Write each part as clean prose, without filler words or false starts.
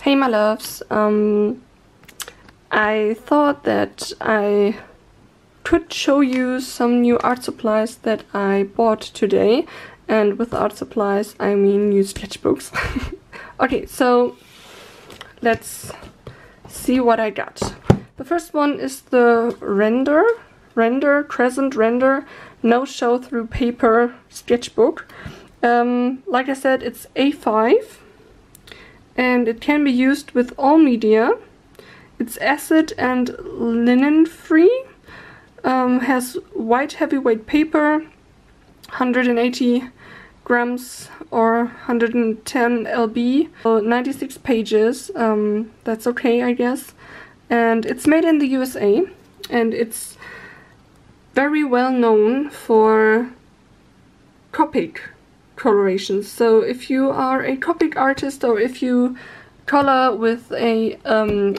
Hey my loves, I thought that I could show you some new art supplies that I bought today, and with art supplies I mean new sketchbooks. Okay, so let's see what I got. The first one is the Crescent Render No Show Through Paper sketchbook. Like I said, it's A5 and it can be used with all media. It's acid and linen free, has white heavyweight paper, 180 grams or 110 lb, so 96 pages, that's okay I guess. And it's made in the USA, and it's very well known for Copic colorations. So if you are a Copic artist, or if you color with a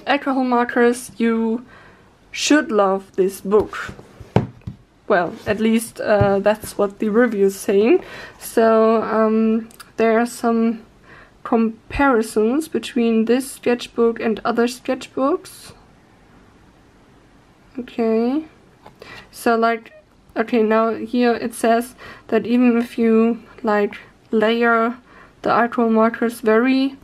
alcohol markers, you should love this book. Well, at least that's what the review is saying. So there are some comparisons between this sketchbook and other sketchbooks. Okay, so like, okay, now here it says that even if you like layer the alcohol markers very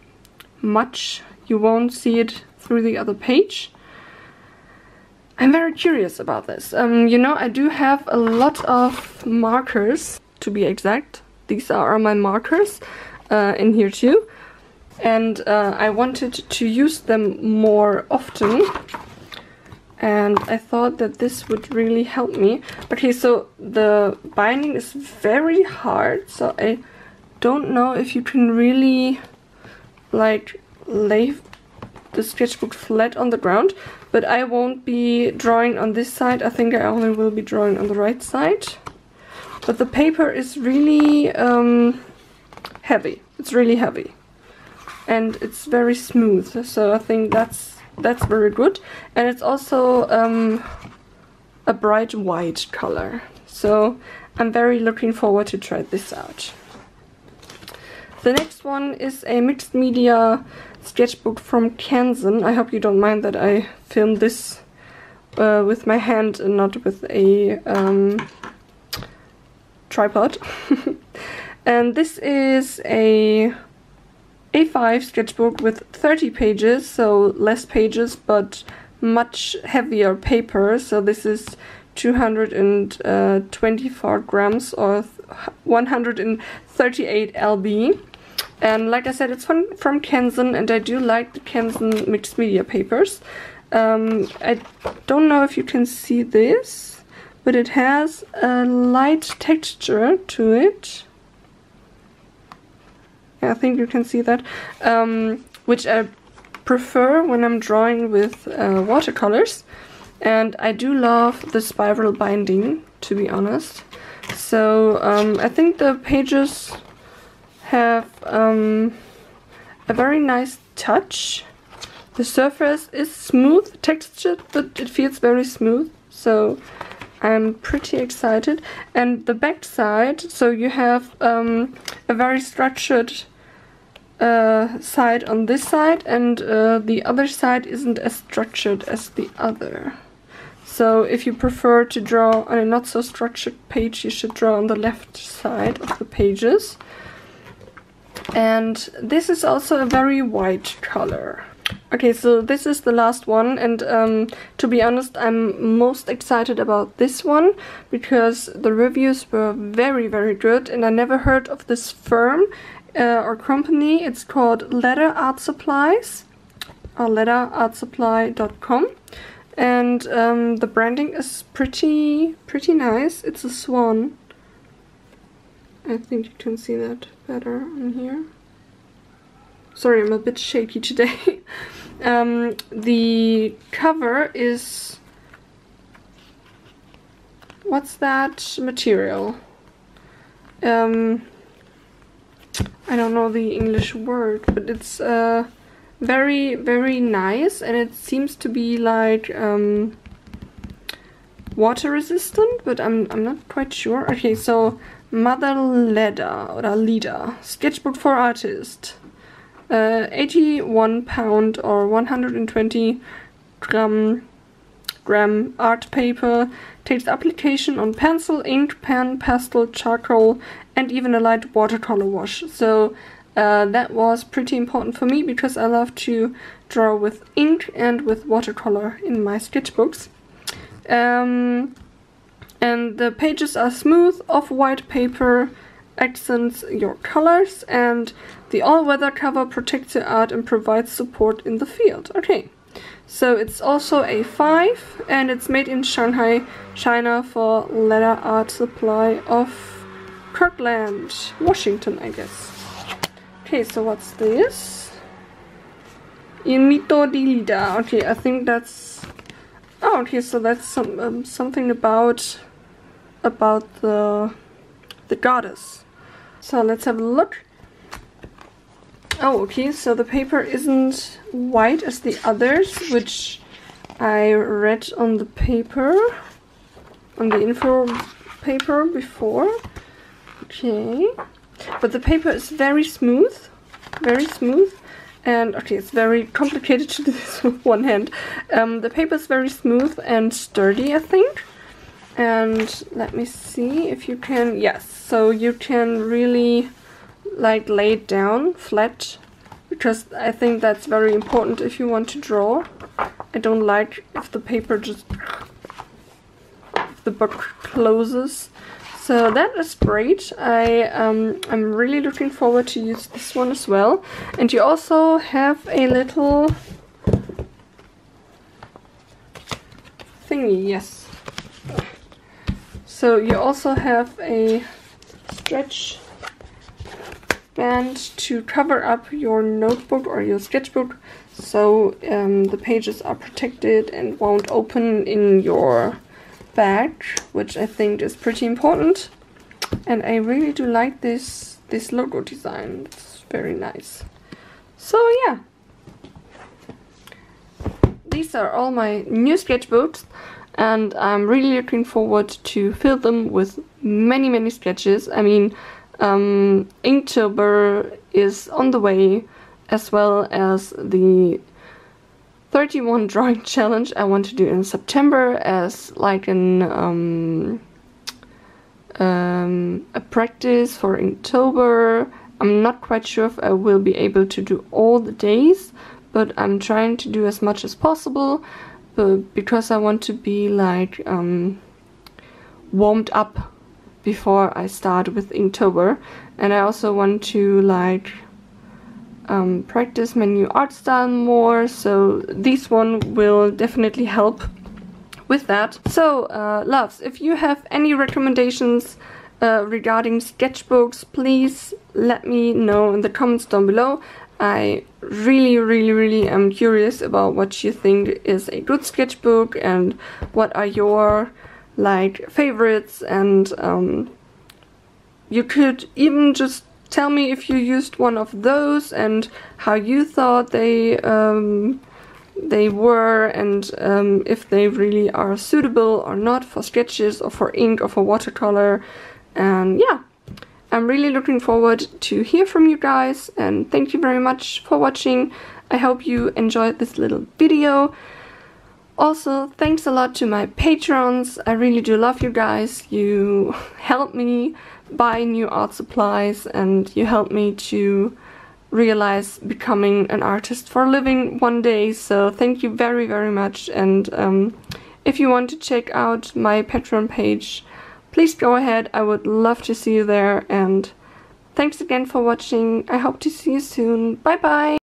much, you won't see it through the other page. I'm very curious about this. You know, I do have a lot of markers, to be exact. These are my markers in here too, and I wanted to use them more often, and I thought that this would really help me. Okay, so the binding is very hard, so I don't know if you can really like lay the sketchbook flat on the ground, but I won't be drawing on this side. I think I only will be drawing on the right side. But the paper is really heavy. It's really heavy, and it's very smooth, so I think that's very good. And it's also a bright white color, so I'm very looking forward to try this out. The next one is a mixed media sketchbook from Canon. I hope you don't mind that I filmed this with my hand and not with a tripod. And this is a A5 sketchbook with 30 pages, so less pages but much heavier paper. So this is 224 grams or 138 lb. And like I said, it's from Canon, and I do like the Canon mixed media papers. I don't know if you can see this, but it has a light texture to it. I think you can see that, which I prefer when I'm drawing with watercolors. And I do love the spiral binding, to be honest. So I think the pages have a very nice touch. The surface is smooth textured, but it feels very smooth, so I'm pretty excited. And the back side, so you have a very structured side on this side, and the other side isn't as structured as the other. So if you prefer to draw on a not so structured page, you should draw on the left side of the pages. And this is also a very white color. Okay, so this is the last one, and to be honest, I'm most excited about this one because the reviews were very, very good, and I never heard of this firm or company. It's called Letter Art Supplies, or letterartsupply.com, and the branding is pretty nice. It's a swan. I think you can see that better on here. Sorry, I'm a bit shaky today. The cover is... what's that material? I don't know the English word, but it's very, very nice, and it seems to be like water resistant, but I'm not quite sure. Okay, so Mother Leather or Leader Sketchbook for Artists. 81 pound or 120 gram art paper. Takes application on pencil, ink, pen, pastel, charcoal, and even a light watercolor wash. So that was pretty important for me because I love to draw with ink and with watercolor in my sketchbooks. And the pages are smooth, off-white paper, accents your colors, and the all-weather cover protects your art and provides support in the field. Okay, so it's also a 5 and it's made in Shanghai, China for Letter Art Supply of Kirkland, Washington, I guess. Okay, so what's this? In Mito di Lida. Okay, I think that's... Oh, okay, so that's something about the goddess. So let's have a look. Oh, okay, so the paper isn't white as the others, which I read on the paper, on the info paper before. Okay, but the paper is very smooth, and okay, it's very complicated to do this with one hand. The paper is very smooth and sturdy, I think. And let me see if you can, yes, so you can really like lay it down flat, because I think that's very important if you want to draw. I don't like if the paper just, if the book closes. So that is great. I'm really looking forward to use this one as well. And you also have a little thingy, yes. So you also have a stretch band to cover up your notebook or your sketchbook, so the pages are protected and won't open in your bag, which I think is pretty important. And I really do like this logo design. It's very nice. So yeah, these are all my new sketchbooks. And I'm really looking forward to fill them with many sketches. I mean, Inktober is on the way, as well as the 31 drawing challenge I want to do in September as like a practice for Inktober. I'm not quite sure if I will be able to do all the days, but I'm trying to do as much as possible. Because I want to be like warmed up before I start with Inktober, and I also want to like practice my new art style more, so this one will definitely help with that. So loves, if you have any recommendations regarding sketchbooks, please let me know in the comments down below. I really am curious about what you think is a good sketchbook and what are your like favorites, and you could even just tell me if you used one of those and how you thought they were, and if they really are suitable or not for sketches or for ink or for watercolor. And yeah, I'm really looking forward to hear from you guys, and thank you very much for watching. I hope you enjoyed this little video. Also, thanks a lot to my patrons. I really do love you guys. You help me buy new art supplies, and you help me to realize becoming an artist for a living one day. So thank you very much. And if you want to check out my Patreon page, please go ahead. I would love to see you there, and thanks again for watching. I hope to see you soon. Bye bye!